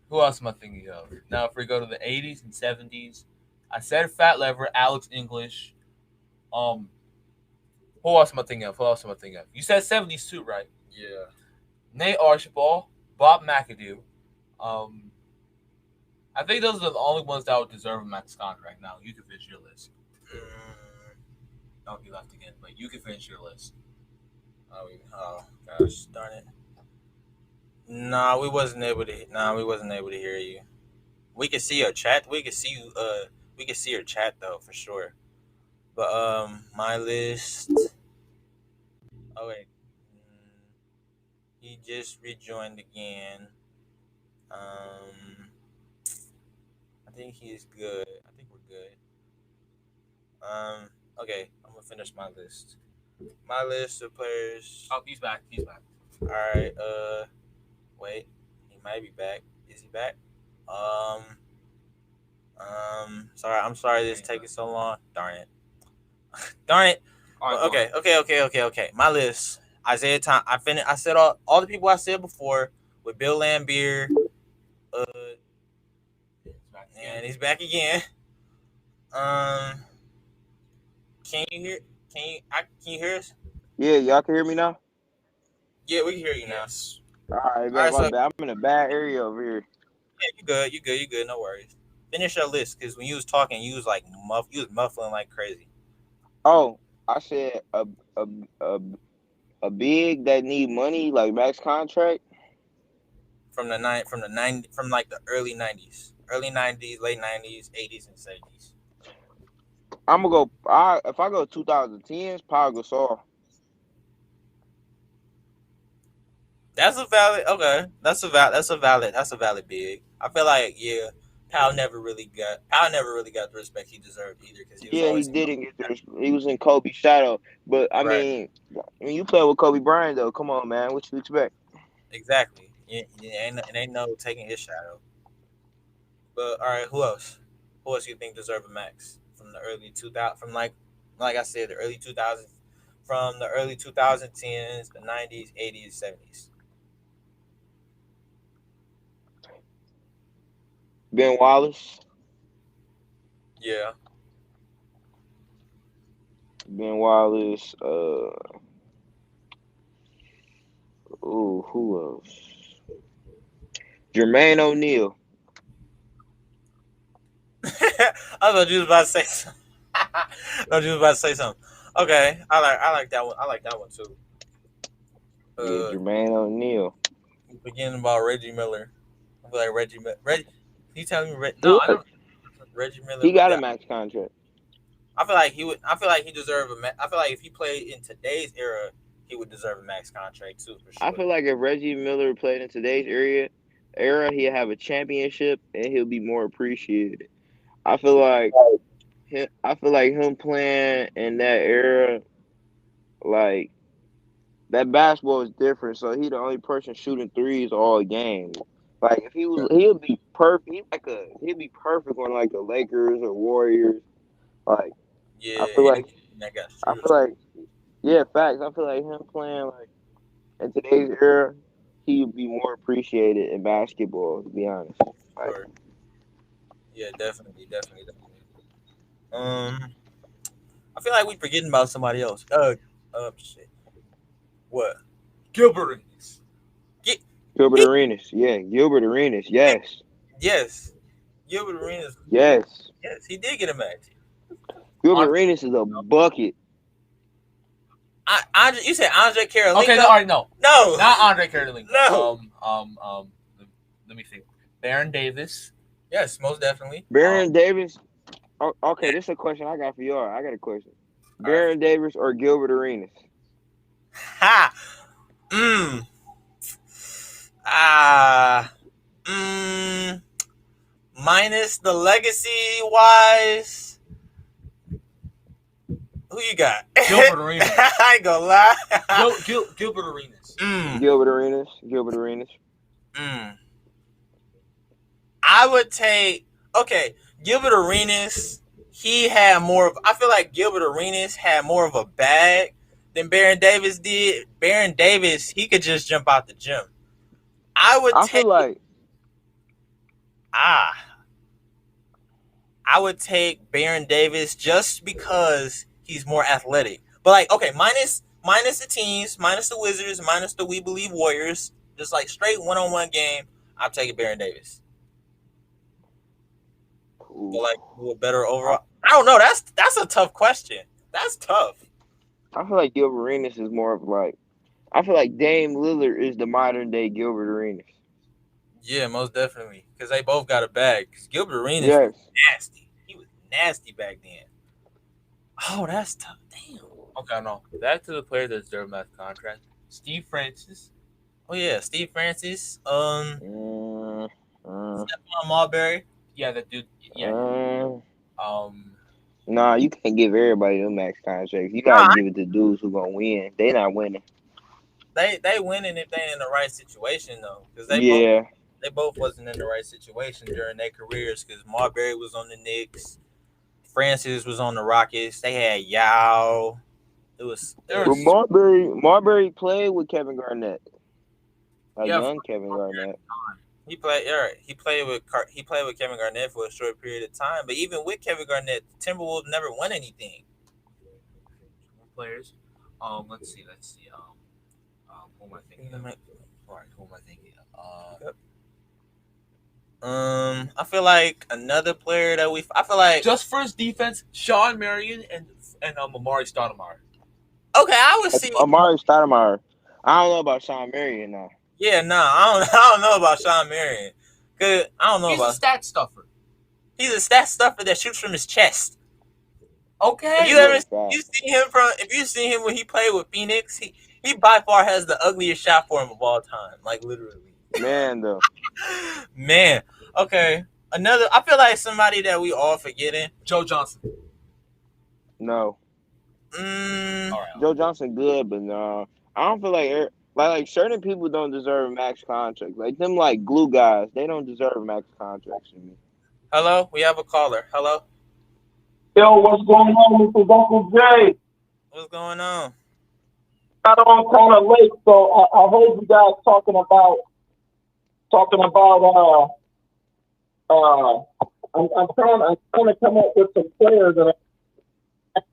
Who else am I thinking of? Now, if we go to the 80s and 70s, I said Fat Lever, Alex English. Who else am I thinking of? You said 70s too, right? Yeah. Nate Archibald, Bob McAdoo. I think those are the only ones that would deserve a max contract. Now, you can finish your list. Oh, he left again, but you can finish your list. Oh gosh, darn it. Nah, we wasn't able to hear you. We can see your chat. We can see you. We can see your chat though for sure. But my list. Oh wait, he just rejoined again. I think he's good. I think we're good. Okay, I'm gonna finish my list. My list of players. Oh, he's back. All right. Wait, he might be back. Is he back? Sorry. I'm sorry this is taking so long. Darn it. Darn it. All right, But okay. My list. Isaiah Thomas. I finished. I said all the people I said before with Bill Lambier. And he's back again. Um, can you hear? Can you hear us? Yeah, y'all can hear me now? Yeah, we can hear you now. Yes. Alright, All man, right, my so bad. I'm in a bad area over here. yeah, you good. No worries. Finish your list because when you was talking, you was like you was muffling like crazy. Oh, I said a a a big that need money, like max contract. From like the early 90s, late 90s, 80s, and 70s. I'm gonna go. If I go 2010s, Paul Gasol. That's a valid. Okay, that's a valid big. I feel like yeah, Powell never really got the respect he deserved either because he was Yeah, he always in didn't get there. He was in Kobe's shadow. But right. I mean, you play with Kobe Bryant though. Come on, man. What you expect? Exactly. It ain't no taking his shadow. But all right, who else? Who else you think deserve a max from the early 2000 from like I said the early 2000s from the early 2010s, the 90s, 80s, 70s. Ben Wallace. Yeah. Ben Wallace. Ooh, who else? Jermaine O'Neal. I thought you was about to say something. I thought you was about to say something. Okay, I like that one. I like that one too. Yeah, Uh, Jermaine O'Neal. Beginning about Reggie Miller. I feel like Reggie. You telling me? No, Who? I don't. Reggie Miller He would. got a max contract. I feel like he would. I feel like he deserved a. I feel like if he played in today's era, he would deserve a max contract too for I sure. feel like if Reggie Miller played in today's era, he'd have a championship and he'll be more appreciated. I feel like I feel like him playing in that era, like that basketball is different. So he the only person shooting threes all game. Like if he was, he'll be perfect. He'd be perfect on like the Lakers or Warriors. Like I Yeah, feel like that got I shooters. feel like yeah, facts. I feel like him playing like in today's era, he would be more appreciated in basketball. To be honest, like Sure. Yeah, definitely. Um, I feel like we forgetting about somebody else. Shit. What? Gilbert. Get Gilbert he? Arenas. Yeah, Gilbert Arenas. Yes, Yes. Gilbert Arenas. yes. Yes, he did get a match. Gilbert Andre. Arenas is a bucket. You said Andre Okay, no, Karolinko? all right, no, No, not Andre Karolinko. no. Let me think. Baron Davis. Yes, most definitely. Baron Davis. Oh, okay, this is a question I got for y'all. I got a question. All right. Baron Davis or Gilbert Arenas? Ha. Mm. Ah. Mm. Minus the legacy wise. Who you got? Gilbert Arenas. I ain't gonna lie. Gilbert Arenas. Gilbert Arenas. Gilbert Arenas. Mm. I would take Gilbert Arenas. He had more of. I feel like Gilbert Arenas had more of a bag than Baron Davis did. Baron Davis, he could just jump out the gym. I would I feel take like ah. I would take Baron Davis just because he's more athletic. But like, okay, minus the teams, minus the Wizards, minus the We Believe Warriors, just like straight 1-on-1 game. I'm taking Baron Davis. But ooh, like, who a better I, overall? I don't know. That's a tough question. That's tough. I feel like Gilbert Arenas is more of like I feel like Dame Lillard is the modern day Gilbert Arenas. Yeah, most definitely. Because they both got a bag. Because Gilbert Arenas was Yes. nasty. He was nasty back then. Oh, that's tough. Damn. Okay, no. Back to the player that deserves max contract. Steve Francis. Oh yeah, Steve Francis. Mm, mm, Stephon Marbury. Yeah, that dude. Yeah. mm. Um. Nah, you can't give everybody them max contracts. You gotta Nah, give it to dudes who gonna win. They not winning. they winning if they in the right situation though. Because Yeah. they both wasn't in the right situation during their careers. Because Marbury was on the Knicks. Francis was on the Rockets. They had Yao. It But was Marbury played with Kevin Garnett, like Yeah, young Kevin Garnett. he played with Kevin Garnett for a short period of time. But even with Kevin Garnett, the Timberwolves never won anything. players. Let's see. Who am I thinking of? All right, who am I thinking of? I feel like another player that I feel like Just first defense, Sean Marion and Amari Stoudemire. okay, I would see. Amari Stoudemire. I don't know about Sean Marion now. Yeah, nah, I don't know about Sean Marion. Cause I don't know He's about. a stat stuffer. He's a stat stuffer that shoots from his chest. Okay. If you see him when he played with Phoenix, he by far has the ugliest shot form of all time. Like literally. Man, though. Man. Okay. I feel like somebody that we all forgetting. Joe Johnson. No. All right. Joe Johnson good, but no. I don't feel like certain people don't deserve max contracts. Like them like glue guys, they don't deserve max contracts to me. Hello, we have a caller. Hello. Yo, what's going on? This is Uncle Jay. What's going on? Got on kind of late, so I heard you guys talking about. I'm trying to come up with some players and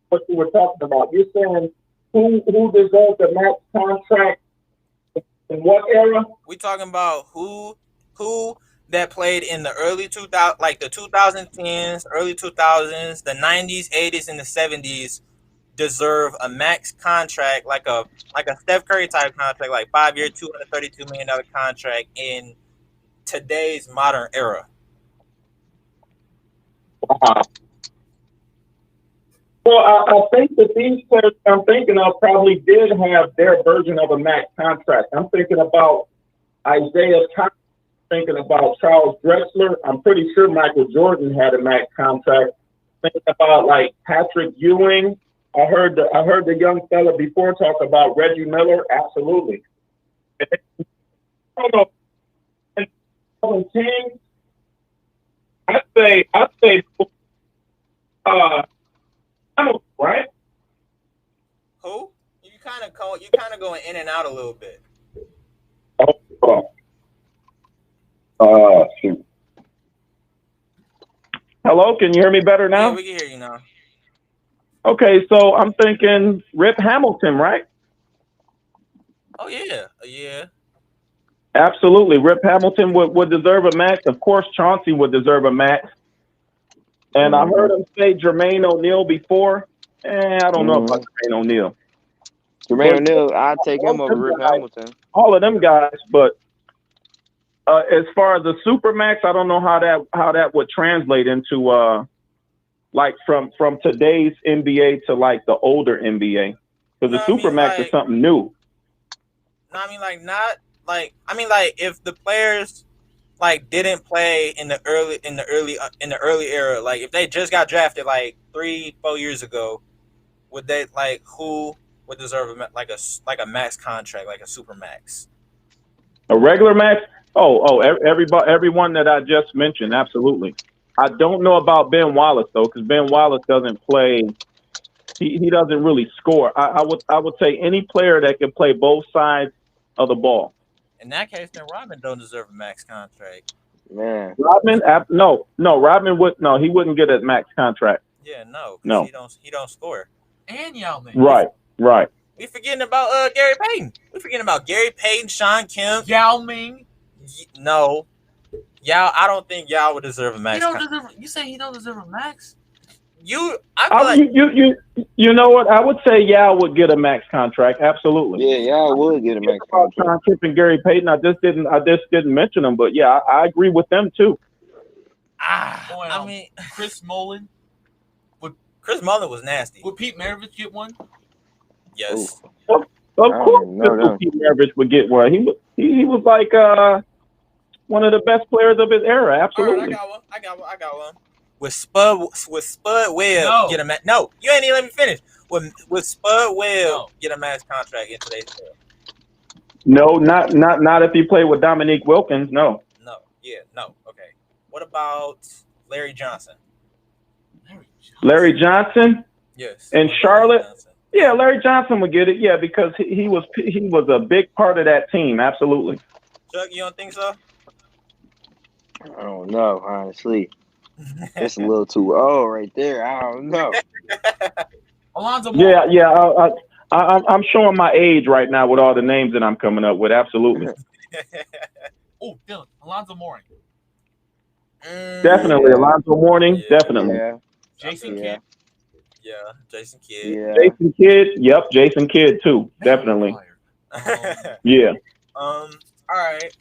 what you were talking about. You're saying who deserves a max contract in what era? We talking about who that played in the early 2000, like the 2010s, early 2000s, the 90s, 80s, and the 70s deserve a max contract, like a Steph Curry type contract, like 5-year, $232 million contract in today's modern era. Well, I think that these players I'm thinking of probably did have their version of a max contract. I'm thinking about Isaiah Thomas, thinking about Charles Drexler. I'm pretty sure Michael Jordan had a max contract. Thinking about like Patrick Ewing. I heard the young fella before talk about Reggie Miller. Absolutely. I don't know. In 2010, I'd say right? Who? You kind of going in and out a little bit. Shoot. Hello, can you hear me better now? Yeah, we can hear you now. Okay, so I'm thinking Rip Hamilton, right? Oh yeah. Absolutely. Rip Hamilton would deserve a max. Of course, Chauncey would deserve a max. And I heard him say Jermaine O'Neal before. I don't know about Jermaine O'Neal. Jermaine O'Neal, I'd take him over Rip Hamilton. All of them guys, but as far as the Supermax, I don't know how that would translate into like from today's NBA to like the older NBA, because the Supermax is something new. No, I mean like if the players like didn't play in the early era, like if they just got drafted like 3-4 years ago, would they like who would deserve a max contract, like a super max? A regular max? Everyone that I just mentioned, absolutely. I don't know about Ben Wallace though, because Ben Wallace doesn't play. He doesn't really score. I would say any player that can play both sides of the ball. In that case, then Rodman don't deserve a max contract. Man, Rodman, Rodman he wouldn't get a max contract. Yeah, no, he don't score. And Yao Ming. Right. We forgetting about Gary Payton. We forgetting about Gary Payton, Sean Kemp, Yao Ming. No, Yao. I don't think Yao would deserve a max. You say he don't deserve a max? You know what? I would say Yao would get a max contract. Absolutely. Yeah, Yao would get a max contract. Sean Kemp and Gary Payton. I just didn't mention them, but yeah, I agree with them too. I mean, Chris Mullin. Chris Mullin was nasty. Would Pete Maravich get one? Yes. Of course, Pete Maravich would get one. He was like one of the best players of his era. Absolutely. All right, I got one. Would Spud Webb get a max? No, you ain't even let me finish. Would Spud Webb get a max contract in today's world? No, not if he played with Dominique Wilkins. No. No. Yeah. No. Okay. What about Larry Johnson? Larry Larry Johnson Yes. in Larry Charlotte. Johnson. Yeah, Larry Johnson would get it. Yeah, because he was a big part of that team. Absolutely. Chuck, you don't think so? I don't know, honestly. It's a little too old right there. I don't know. Alonzo Mourning. Yeah. I'm showing my age right now with all the names that I'm coming up with. Absolutely. Oh, Dylan. Alonzo Mourning. Definitely. Yeah. Alonzo Mourning. Yeah. Definitely. Yeah. Jason Yeah. Kidd. Yeah, Jason Kidd. Yeah. Jason Kidd. Yep. Jason Kidd too. Man, Definitely. fire. Yeah. All right.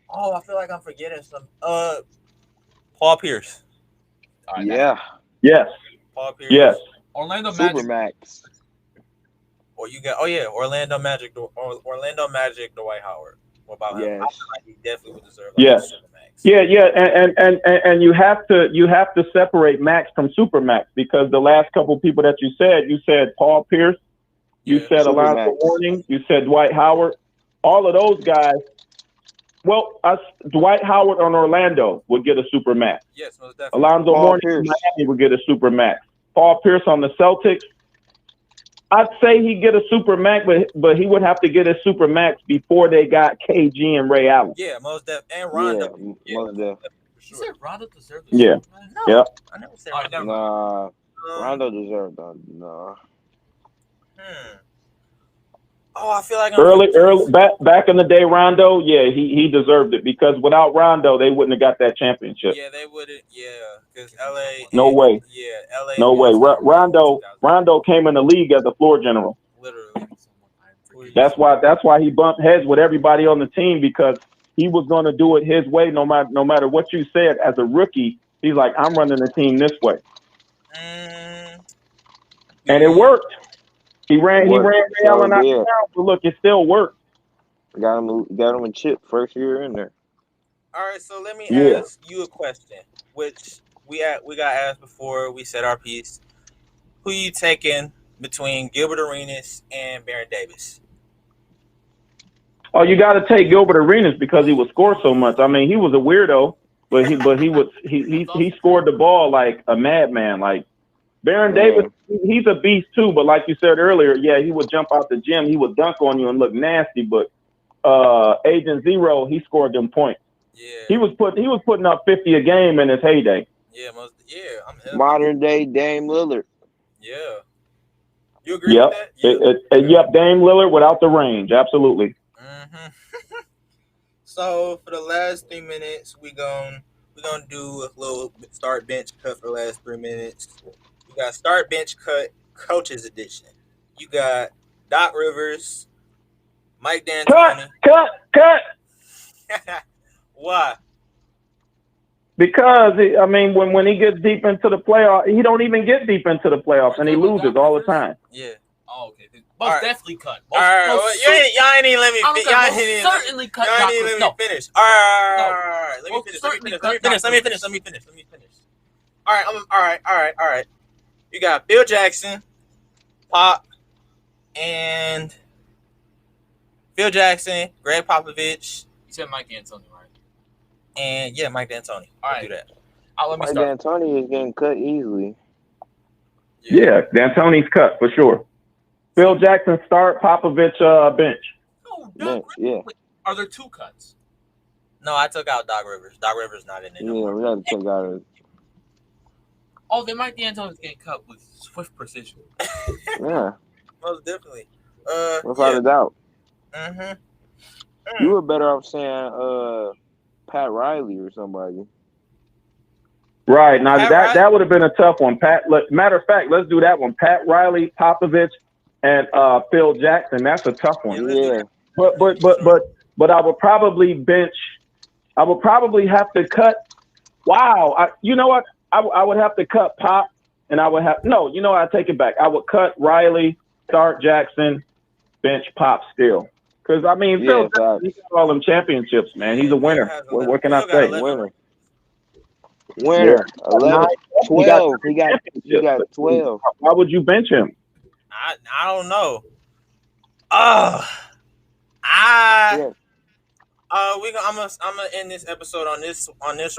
Oh, I feel like I'm forgetting some. Paul Pierce. All right, Yeah. Yes. Paul Pierce. Yes. Orlando Magic. Supermax. Or you got Orlando Magic, Dwight Howard. What about him? I Yes. feel like he definitely would deserve Yes. Supermax. Yeah, and you have to separate Max from Supermax because the last couple people that you said said Paul Pierce, you Yeah. said Alonzo Supermax. Mourning, you said Dwight Howard. All of those guys. Well, Dwight Howard on Orlando would get a Supermax. Yes, most definitely. Alonzo Paul Mourning Pierce. on Miami would get a Supermax. Paul Pierce on the Celtics. I'd say he'd get a Supermax, but he would have to get a Supermax before they got KG and Ray Allen. Yeah, most definitely. And Rondo. Yeah, most definitely. For You sure. said Rondo deserved the Yeah. Superman? No, Yep. I never said All right, Rondo. never mind. Nah, Rondo deserved that. Nah. Oh, I feel like I'm Early back in the day, Rondo, yeah, he deserved it because without Rondo, they wouldn't have got that championship. Yeah, they wouldn't. Yeah, because LA. No way. Yeah, LA. No way. was Rondo came in the league as a floor general. literally. That's why he bumped heads with everybody on the team because he was going to do it his way. No matter what you said as a rookie, he's like, I'm running the team this way, and it worked. He ran Ray Allen out of town, but look, it still worked. Got him a chip first year in there. All right, so let me Yeah. ask you a question, which we got asked before we said our piece. Who you taking between Gilbert Arenas and Baron Davis? Oh, you got to take Gilbert Arenas because he would score so much. I mean, he was a weirdo, but he scored the ball like a madman. Like Baron Davis, he's a beast too. But like you said earlier, yeah, he would jump out the gym, he would dunk on you and look nasty. But Agent Zero, he scored them points. Yeah. He was putting up 50 a game in his heyday. Yeah, Modern day Dame Lillard. Yeah. You agree with that? Yep, Dame Lillard without the range, absolutely. So for the last 3 minutes, we're gonna do a little start bench cut for the last 3 minutes. We got start bench cut coaches edition. You got Doc Rivers, Mike D'Antoni. Cut. Why? Because when he gets deep into the playoffs, he don't even get deep into the playoffs, and he loses all the time. Yeah. Oh, okay. Most definitely cut. All right. Y'all ain't even let me finish. Y'all certainly cut. ain't even let me finish. All right. Let me finish. All right. You got Bill Jackson, Pop, and Phil Jackson, Greg Popovich. You said Mike D'Antoni, right? And yeah, Mike D'Antoni. All right. Do that. Let me Mike start. D'Antoni is getting cut easily. Yeah, D'Antoni's cut for sure. Phil Jackson start, Popovich bench. No, Yeah. Are there two cuts? No, I took out Doc Rivers. Doc Rivers not in it. Yeah, we got to check out. Oh, then Mike D'Antoni's getting cut with swift precision. Yeah, Most definitely. without a doubt. Mm-hmm. You were better off saying Pat Riley or somebody. Right. Now that would have been a tough one. Matter of fact, let's do that one. Pat Riley, Popovich, and Phil Jackson. That's a tough one. Yeah. But I would probably bench. I would probably have to cut. Wow. You know what? I would have to cut Pop, and I would have I take it back. I would cut Riley, start Jackson, bench Pop still. Because Phil Jackson, he got all them championships, man. He's a winner. What can I say? Winner. 11, 12. He got 12. Why would you bench him? I don't know. I'm gonna end this episode on this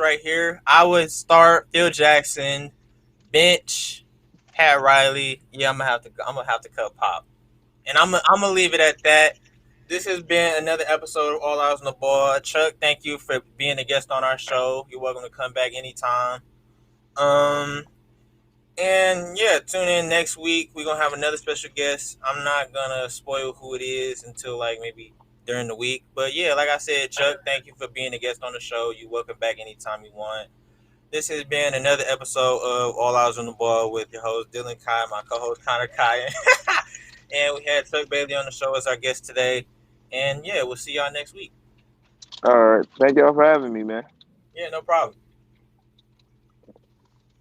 right here. I would start Phil Jackson, bench Pat Riley. Yeah, I'm gonna have to cut Pop, and I'm gonna leave it at that. This has been another episode of All Eyes on the Ball. Chuck, thank you for being a guest on our show. You're welcome to come back anytime. Um, and yeah, tune in next week. We're gonna have another special guest. I'm not gonna spoil who it is until like maybe during the week. But yeah, like I said, Chuck, thank you for being a guest on the show. You're welcome back anytime you want. This has been another episode of All Eyes on the Ball with your host Dylan Kai, my co-host Connor Kai, and we had Chuck Bailey on the show as our guest today. And yeah, we'll see y'all next week. All right. Thank y'all for having me, man. Yeah, no problem.